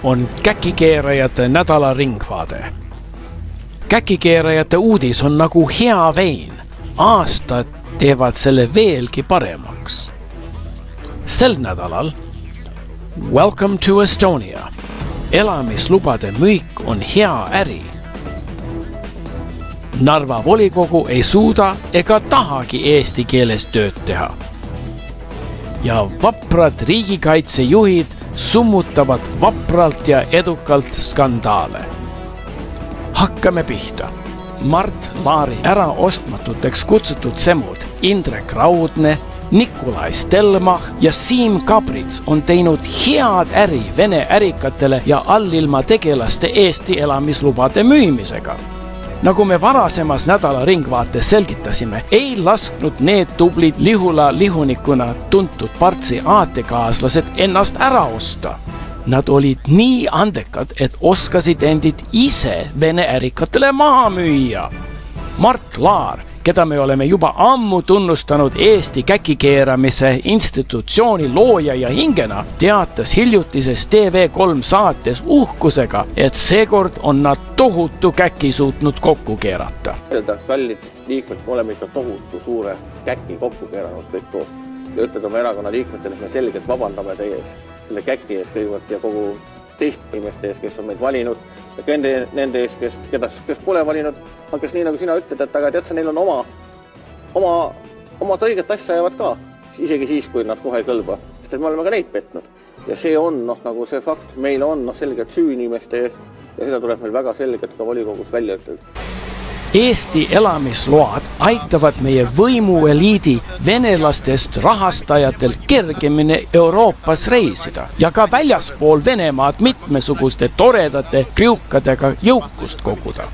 on käkikeerajate nädala ringvaade. Käkikeerajate uudis on nagu hea vein. Aastad teevad selle veelgi paremaks. Sel nädalal Welcome to Estonia. Elamislubade müük on hea äri. Narva volikogu ei suuda ega tahagi eesti keeles tööd teha. Ja vaprad riigikaitsejuhid summutavad vapralt ja edukalt skandaale. Hakkame pihta. Mart Laari äraostmatuteks kutsutud semud Indrek Raudne, Nikolai Stelmach ja Siim Kabrits on teinud head äri Vene ärikatele ja allilma tegelaste Eesti elamislubade müümisega. Nagu me varasemas nädala ringvaates selgitasime, ei lasknud need tublid Lihula lihunikuna tuntud Partsi aatekaaslased ennast ära osta. Nad olid nii andekad, et oskasid endid ise Vene ärikatele maha müüa. Mart Laar, keda me oleme juba ammu tunnustanud Eesti käkikeeramise institutsiooni looja ja hingena, teatas hiljutises TV3 saates uhkusega, et seekord on nad tohutu käki suutnud kokku keerata. Kallid liikmed, me oleme ikka tohutu suure käki kokku keeranud kõik koos. Ja ütled oma erakonna liikmetele, et me selgelt vabandame teie ees, selle käki ees kõigepealt ja kogu teist inimeste ees, kes on meid valinud ja nende ees, kes pole valinud, aga kes nii nagu sina ütled, et aga tead sa, neil on oma õiget asja ajavad ka, isegi siis, kui nad kohe ei kõlba, sest me oleme ka neid petnud. Ja see on nagu see fakt, meil on selgelt süü inimeste ees ja seda tuleb meil väga selgelt ka volikogus välja ütelda. Eesti elamisload aitavad meie võimueliidi venelastest rahastajatel kergemini Euroopas reisida ja ka väljaspool Venemaad mitmesuguste toredate kriukadega jõukust koguda.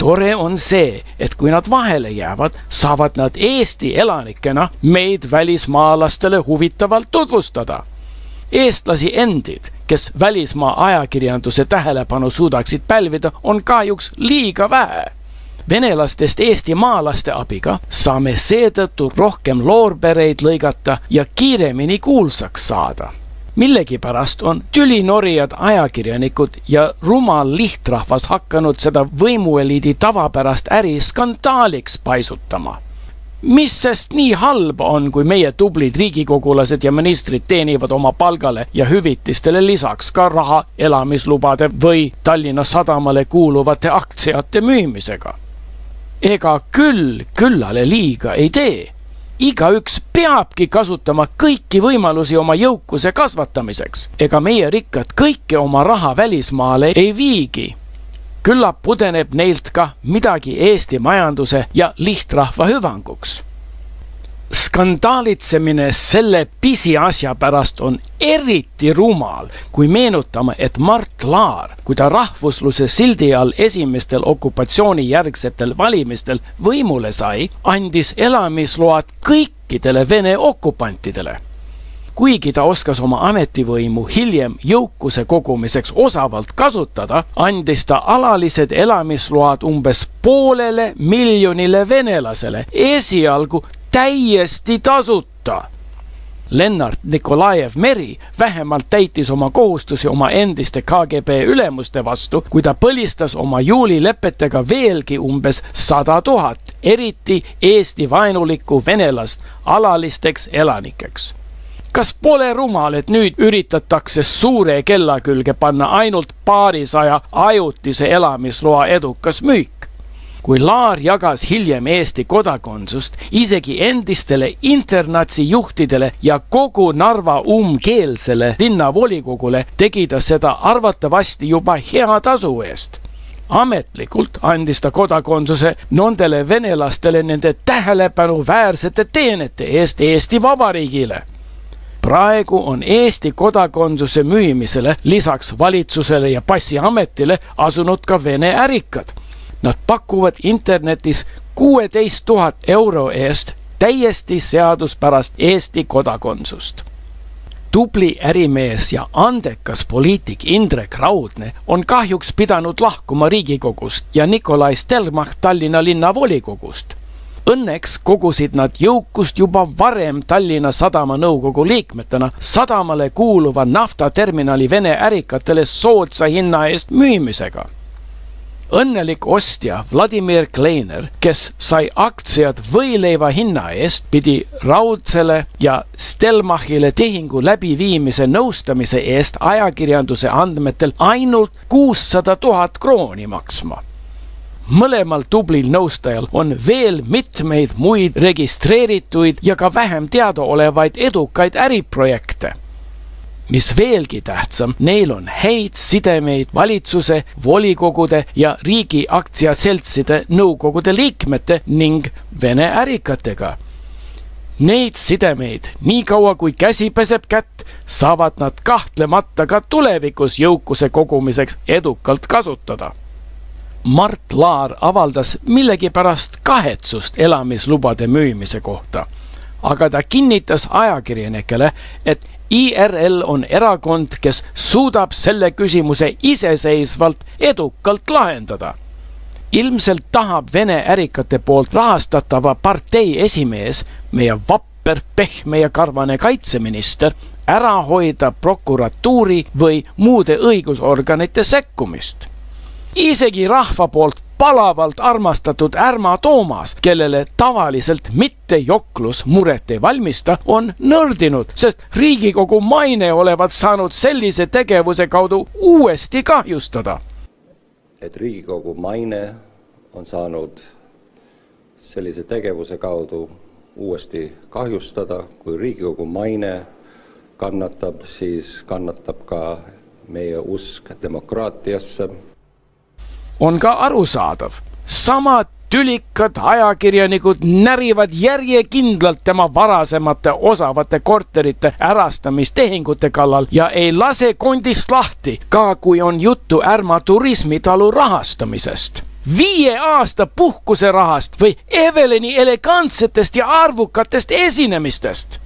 Tore on see, et kui nad vahele jäävad, saavad nad Eesti elanikena meid välismaalastele huvitavalt tutvustada. Eestlasi endid, kes välismaa ajakirjanduse tähelepanu suudaksid pälvida, on kahjuks liiga vähe. Venelastest Eesti maalaste abiga saame seetõttu rohkem loorbereid lõigata ja kiiremini kuulsaks saada. Millegipärast on tülinorijad ajakirjanikud ja rumal lihtrahvas hakanud seda võimueliidi tavapärast äri skandaaliks paisutama. Mis sest nii halba on, kui meie tublid riigikogulased ja ministrid teenivad oma palgale ja hüvitistele lisaks ka raha elamislubade või Tallinna Sadamale kuuluvate aktsiate müümisega? Ega küllale liiga ei tee. Igaüks peabki kasutama kõiki võimalusi oma jõukuse kasvatamiseks. Ega meie rikkad kõike oma raha välismaale ei viigi. Küllap pudeneb neilt ka midagi Eesti majanduse ja lihtrahva hüvanguks. Skandalitsemine selle pisiasja pärast on eriti rumal, kui meenutame, et Mart Laar, kui ta rahvusluse sildi all esimestel okupatsioonijärgsetel valimistel võimule sai, andis elamisload kõikidele Vene okupantidele. Kuigi ta oskas oma ametivõimu hiljem jõukuse kogumiseks osavalt kasutada, andis ta alalised elamisload umbes 500 000 venelasele esialgu täiesti tasuta. Lennart Nikolajev Meri vähemalt täitis oma kohustusi oma endiste KGB ülemuste vastu, kui ta põlistas oma juulilepetega veelgi umbes 100 000, eriti Eesti vaenulikku venelast alalisteks elanikeks. Kas pole rumal, et nüüd üritatakse suure kella külge panna ainult 200 ajutise elamisloa edukas müük? Kui Laar jagas hiljem Eesti kodakondsust isegi endistele internatsi juhtidele ja kogu Narva keelsele linnavolikogule, tegi ta seda arvatavasti juba hea tasu eest. Ametlikult andis ta kodakondsuse nendele venelastele nende tähelepänuväärsete teenete eest Eesti Vabariigile. Praegu on Eesti kodakondsuse müümisele lisaks valitsusele ja passiametile asunud ka Vene ärikad. Nad pakuvad internetis 16 000 euro eest täiesti seaduspärast Eesti kodakondsust. Tubli ärimees ja andekas poliitik Indrek Raudne on kahjuks pidanud lahkuma Riigikogust ja Nikolai Stelmach Tallinna linnavolikogust. Õnneks kogusid nad jõukust juba varem Tallinna Sadama nõukogu liikmetena sadamale kuuluva naftaterminali Vene ärikatele soodsa hinna eest müümisega. Õnnelik ostja Vladimir Kleiner, kes sai aktsiad võileiva hinna eest, pidi Raudsele ja Stelmachile tehingu läbiviimise nõustamise eest ajakirjanduse andmetel ainult 600 000 krooni maksma. Mõlemal tublil nõustajal on veel mitmeid muid registreerituid ja ka vähem teadaolevaid edukaid äriprojekte. Mis veelgi tähtsam, neil on häid sidemeid valitsuse, volikogude ja riigi aktsiaseltside nõukogude liikmete ning Vene ärikatega. Neid sidemeid, nii kaua kui käsi peseb kätt, saavad nad kahtlemata ka tulevikus jõukuse kogumiseks edukalt kasutada. Mart Laar avaldas millegipärast kahetsust elamislubade müümise kohta, aga ta kinnitas ajakirjanikele, et IRL on erakond, kes suudab selle küsimuse iseseisvalt edukalt lahendada. Ilmselt tahab Vene ärikate poolt rahastatava partei esimees, meie vapper, pehme ja karvane kaitseminister, ära hoida prokuratuuri või muude õigusorganite sekkumist. Isegi rahva poolt palavalt armastatud Ärma Toomas, kellele tavaliselt mitte joklus muret ei valmista, on nördinud, sest Riigikogu maine olevat saanud sellise tegevuse kaudu uuesti kahjustada. Et Riigikogu maine on saanud sellise tegevuse kaudu uuesti kahjustada. Kui Riigikogu maine kannatab, siis kannatab ka meie usk demokraatiasse. On ka arusaadav. Samad tülikad ajakirjanikud närivad järjekindlalt tema varasemate osavate korterite ärastamistehingute kallal ja ei lase kondist lahti, ka kui on juttu Ärma turismitalu rahastamisest. 5 aasta puhkuse rahast või Evelini elegantsetest ja arvukatest esinemistest.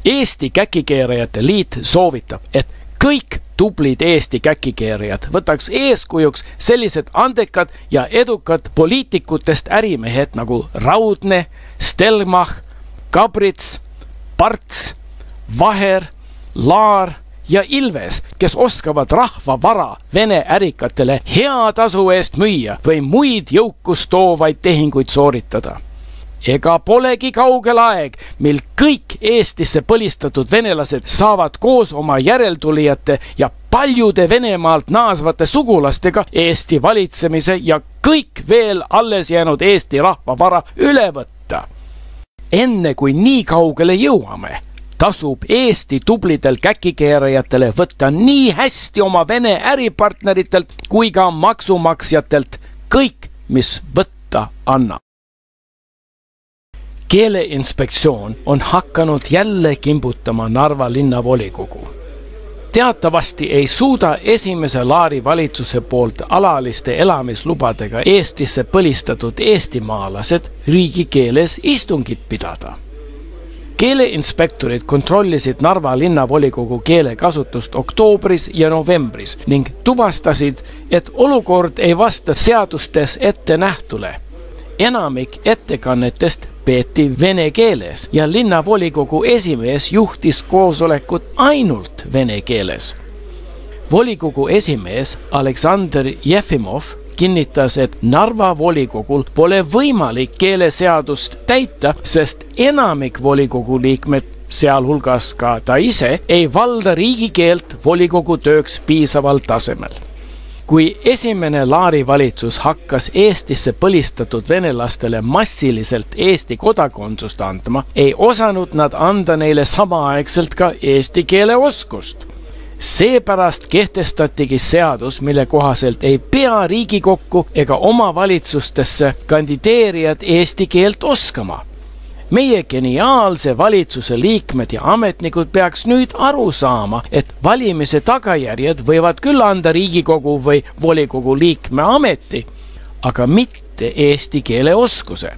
Eesti Käkikeerajate Liit soovitab, et kõik tublid Eesti käkikeerajad võtaks eeskujuks sellised andekad ja edukad poliitikutest ärimehed nagu Raudne, Stelmach, Kabrits, Parts, Vaher, Laar ja Ilves, kes oskavad rahva vara Vene ärikatele hea tasu eest müüa või muid jõukust toovaid tehinguid sooritada. Ega polegi kaugel aeg, mil kõik Eestisse põlistatud venelased saavad koos oma järeltulijate ja paljude Venemaalt naasvate sugulastega Eesti valitsemise ja kõik veel alles jäänud Eesti rahva vara üle võtta. Enne kui nii kaugele jõuame, tasub Eesti tublidel käkikeerajatele võtta nii hästi oma Vene äripartneritelt kui ka maksumaksjatelt kõik, mis võtta annab. Keeleinspektsioon on hakanud jälle kimbutama Narva linnavolikogu. Teatavasti ei suuda esimese Laari valitsuse poolt alaliste elamislubadega Eestisse põlistatud eestimaalased riigikeeles istungit pidada. Keeleinspektorid kontrollisid Narva linnavolikogu keelekasutust oktoobris ja novembris ning tuvastasid, et olukord ei vasta seadustes ette nähtule. Enamik ettekannetest peeti vene keeles ja linnavolikogu esimees juhtis koosolekut ainult vene keeles. Volikogu esimees Aleksandr Jefimov kinnitas, et Narva volikogul pole võimalik keeleseadust täita, sest enamik volikogu liikmed, sealhulgas ka ta ise, ei valda riigikeelt volikogu tööks piisaval tasemel. Kui esimene Laari valitsus hakkas Eestisse põlistatud venelastele massiliselt Eesti kodakondsust andma, ei osanud nad anda neile samaaegselt ka eesti keele oskust. Seepärast kehtestatigi seadus, mille kohaselt ei pea Riigikokku ega omavalitsustesse kandideerijad eesti keelt oskama. Meie geniaalse valitsuse liikmed ja ametnikud peaks nüüd aru saama, et valimise tagajärjed võivad küll anda Riigikogu või volikogu liikme ameti, aga mitte eesti keele oskuse.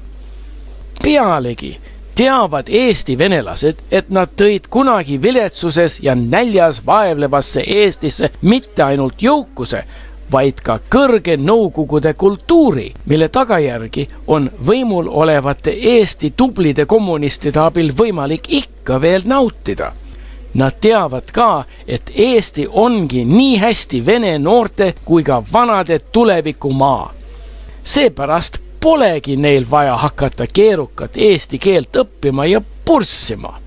Pealegi teavad Eesti venelased, et nad tõid kunagi viletsuses ja näljas vaevlevasse Eestisse mitte ainult jõukuse, vaid ka kõrge nõukogude kultuuri, mille tagajärgi on võimul olevate Eesti tublide kommunistide abil võimalik ikka veel nautida. Nad teavad ka, et Eesti ongi nii hästi vene noorte kui ka vanade tulevikumaa. Seepärast polegi neil vaja hakata keerukat eesti keelt õppima ja purssima.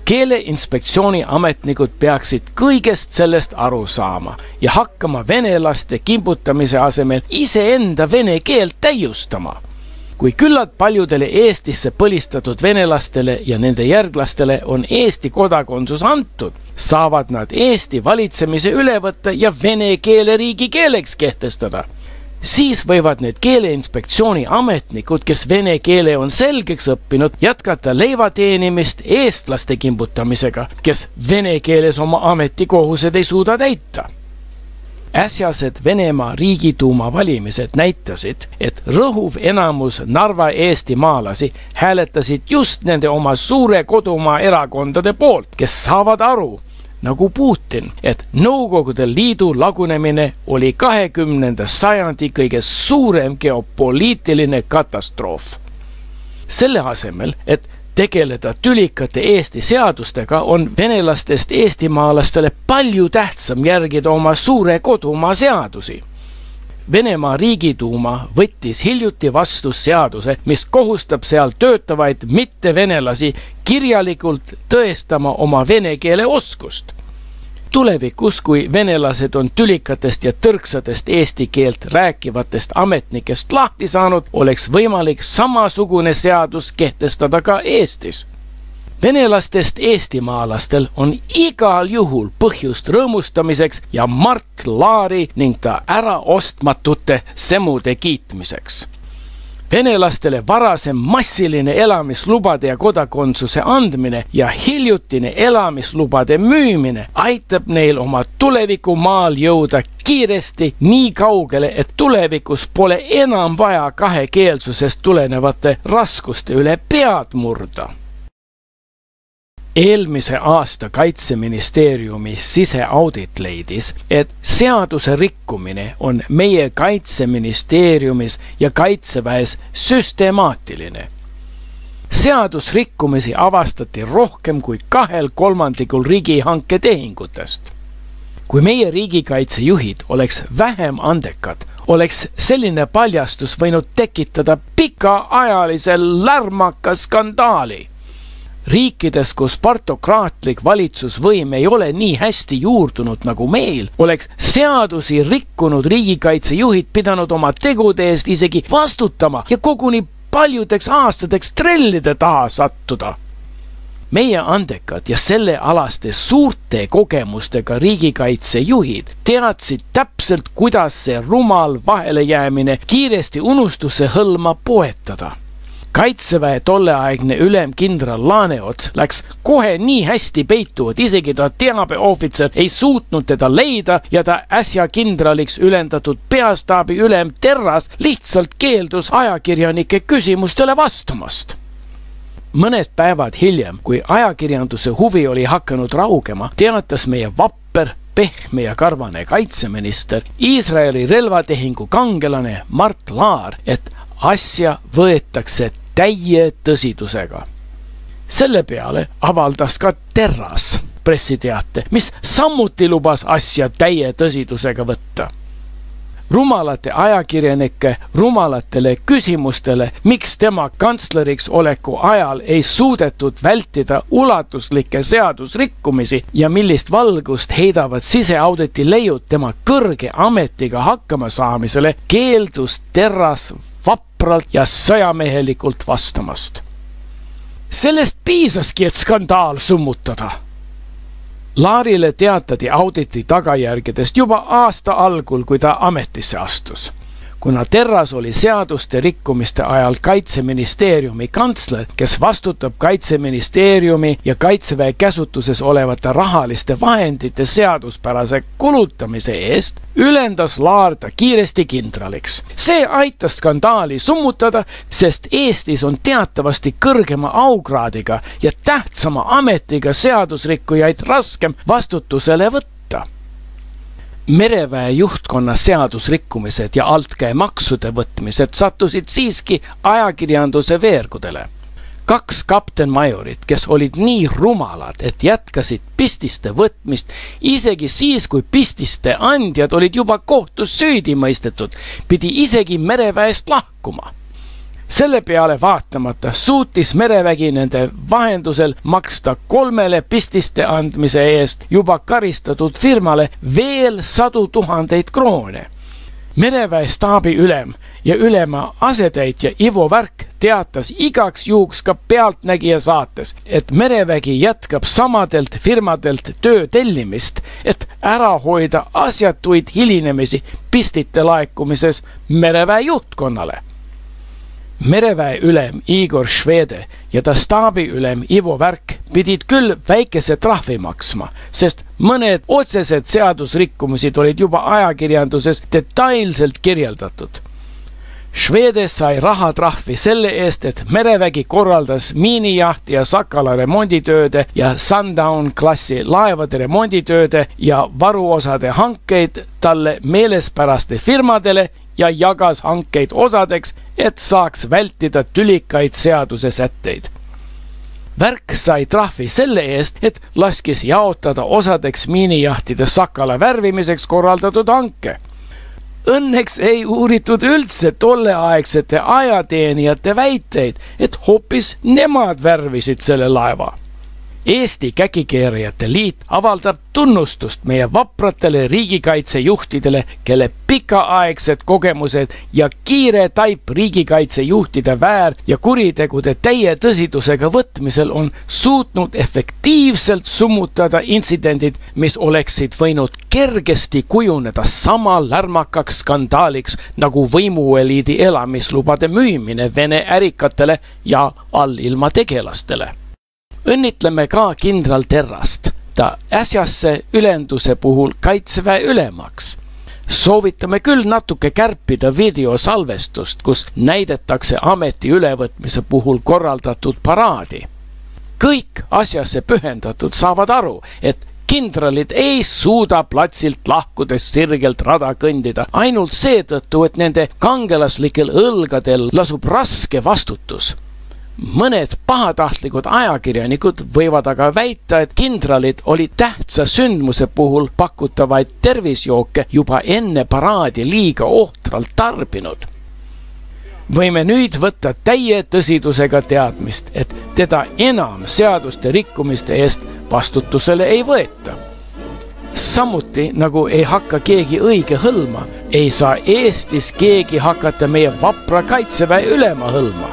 Keeleinspektsiooni ametnikud peaksid kõigest sellest aru saama ja hakkama venelaste kimbutamise asemel iseenda vene keelt täiustama. Kui küllalt paljudele Eestisse põlistatud venelastele ja nende järglastele on Eesti kodakondsus antud, saavad nad Eesti valitsemise üle võtta ja vene keele riigikeeleks kehtestada. Siis võivad need keeleinspektsiooni ametnikud, kes vene keele on selgeks õppinud, jätkata leivateenimist eestlaste kimbutamisega, kes vene keeles oma ametikohused ei suuda täita. Äsjased Venemaa riigiduuma valimised näitasid, et rõhuv enamus Narva eestimaalasi hääletasid just nende oma suure kodumaa erakondade poolt, kes saavad aru, nagu Putin, et Nõukogude Liidu lagunemine oli 20. sajandi kõige suurem geopoliitiline katastroof. Selle asemel, et tegeleda tülikate Eesti seadustega, on venelastest eestimaalastele palju tähtsam järgida oma suure kodumaa seadusi. Venemaa riigiduuma võttis hiljuti vastu seaduse, mis kohustab seal töötavaid mittevenelasi kirjalikult tõestama oma vene keele oskust. Tulevikus, kui venelased on tülikatest ja tõrksadest eesti keelt rääkivatest ametnikest lahti saanud, oleks võimalik samasugune seadus kehtestada ka Eestis. Venelastest eestimaalastel on igal juhul põhjust rõõmustamiseks ja Mart Laari ning ta äraostmatute semude kiitmiseks. Venelastele varasem massiline elamislubade ja kodakondsuse andmine ja hiljutine elamislubade müümine aitab neil oma tulevikumaal jõuda kiiresti nii kaugele, et tulevikus pole enam vaja kahekeelsusest tulenevate raskuste üle pead murda. Eelmise aasta Kaitseministeeriumi siseaudit leidis, et seaduse rikkumine on meie Kaitseministeeriumis ja Kaitseväes süstemaatiline. Seadusrikkumisi avastati rohkem kui 2/3 riigihanke tehingutest. Kui meie riigikaitsejuhid oleks vähem andekad, oleks selline paljastus võinud tekitada pikaajalise lärmaka skandaali. Riikides, kus partokraatlik valitsusvõim ei ole nii hästi juurdunud nagu meil, oleks seadusi rikkunud riigikaitsejuhid pidanud oma tegude eest isegi vastutama ja koguni paljudeks aastateks trellide taha sattuda. Meie andekad ja sellealaste suurte kogemustega riigikaitsejuhid teadsid täpselt, kuidas see rumal vahelejäämine kiiresti unustusse hõlma poetada. Kaitseväe tolleaegne ülem kindral Laaneots läks kohe nii hästi peitu, et isegi ta teabeohvitser ei suutnud teda leida ja ta äsja kindraliks ülendatud peastaabi ülem Terras lihtsalt keeldus ajakirjanike küsimustele vastamast. Mõned päevad hiljem, kui ajakirjanduse huvi oli hakanud raugema, teatas meie vapper, pehme ja karvane kaitseminister, Iisraeli relvatehingu kangelane Mart Laar, et asja võetakse täie tõsidusega. Selle peale avaldas ka Terras pressiteate, mis samuti lubas asja täie tõsidusega võtta. Rumalate ajakirjanike rumalatele küsimustele, miks tema kantsleriks oleku ajal ei suudetud vältida ulatuslikke seadusrikkumisi ja millist valgust heidavad siseauditi leiud tema kõrge ametiga hakkama saamisele, keeldus Terras vapralt ja sõjamehelikult vastamast. Sellest piisaski, et skandaal summutada. Laarile teatati auditi tagajärgedest juba aasta algul, kui ta ametisse astus. Kuna Terras oli seaduste rikkumiste ajal Kaitseministeeriumi kantsler, kes vastutab Kaitseministeeriumi ja Kaitseväe käsutuses olevate rahaliste vahendite seaduspärase kulutamise eest, ülendas Laar ta kiiresti kindraliks. See aitas skandaali summutada, sest Eestis on teatavasti kõrgema aukraadiga ja tähtsama ametiga seadusrikkujaid raskem vastutusele võtta. Mereväe juhtkonna seadusrikkumised ja altkäemaksude võtmised sattusid siiski ajakirjanduse veergudele. 2 kaptenmajorit, kes olid nii rumalad, et jätkasid pististe võtmist isegi siis, kui pististe andjad olid juba kohtus süüdi mõistetud, pidi isegi mereväest lahkuma. Selle peale vaatamata suutis merevägi nende vahendusel maksta 3 pististe andmise eest juba karistatud firmale veel 100 000 kroone. Mereväe staabi ülem ja ülema asetäitja Ivo Värk teatas igaks juhuks ka Pealtnägija saates, et merevägi jätkab samadelt firmadelt töö tellimist, et ära hoida asjatuid hilinemisi pistite laekumises mereväe juhtkonnale. Mereväe ülem Igor Švede ja ta staabi ülem Ivo Värk pidid küll väikese trahvi maksma, sest mõned otsesed seadusrikkumisid olid juba ajakirjanduses detailselt kirjeldatud. Švede sai rahatrahvi selle eest, et merevägi korraldas miinijahti ja Sakala remonditööde ja Sundown klassi laevade remonditööde ja varuosade hankeid talle meelespäraste firmadele ja jagas hankeid osadeks, et saaks vältida tülikaid seaduse sätteid. Värk sai trahvi selle eest, et laskis jaotada osadeks miinijahtide Sakala värvimiseks korraldatud hanke. Õnneks ei uuritud üldse tolleaegsete ajateenijate väiteid, et hoopis nemad värvisid selle laeva. Eesti Käkikeerajate Liit avaldab tunnustust meie vapratele riigikaitsejuhtidele, kelle pikaaegsed kogemused ja kiire taip riigikaitsejuhtide väär- ja kuritegude täie tõsidusega võtmisel on suutnud efektiivselt summutada intsidendid, mis oleksid võinud kergesti kujuneda sama lärmakaks skandaaliks nagu võimueliidi elamislubade müümine Vene ärikatele ja allilma tegelastele. Õnnitleme ka kindral Terrast, ta äsjasse ülenduse puhul kaitseväe ülemaks. Soovitame küll natuke kärpida videosalvestust, kus näidetakse ameti ülevõtmise puhul korraldatud paraadi. Kõik asjasse pühendatud saavad aru, et kindralid ei suuda platsilt lahkudes sirgelt rada kõndida ainult seetõttu, et nende kangelaslikel õlgadel lasub raske vastutus. Mõned pahatahtlikud ajakirjanikud võivad aga väita, et kindralid olid tähtsa sündmuse puhul pakutavaid tervisjooke juba enne paraadi liiga ohtralt tarbinud. Võime nüüd võtta täie tõsidusega teadmist, et teda enam seaduste rikkumiste eest vastutusele ei võeta. Samuti nagu ei hakka keegi õige hõlma, ei saa Eestis keegi hakata meie vapra kaitseväe ülema hõlma.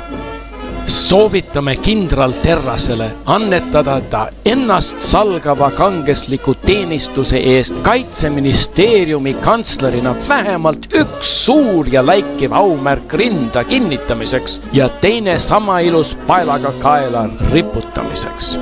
Soovitame kindral Terrasele annetada ta ennast salgava kangesliku teenistuse eest Kaitseministeeriumi kantslerina vähemalt 1 suur ja läikiv aumärk rinda kinnitamiseks ja teine sama ilus paelaga kaela riputamiseks.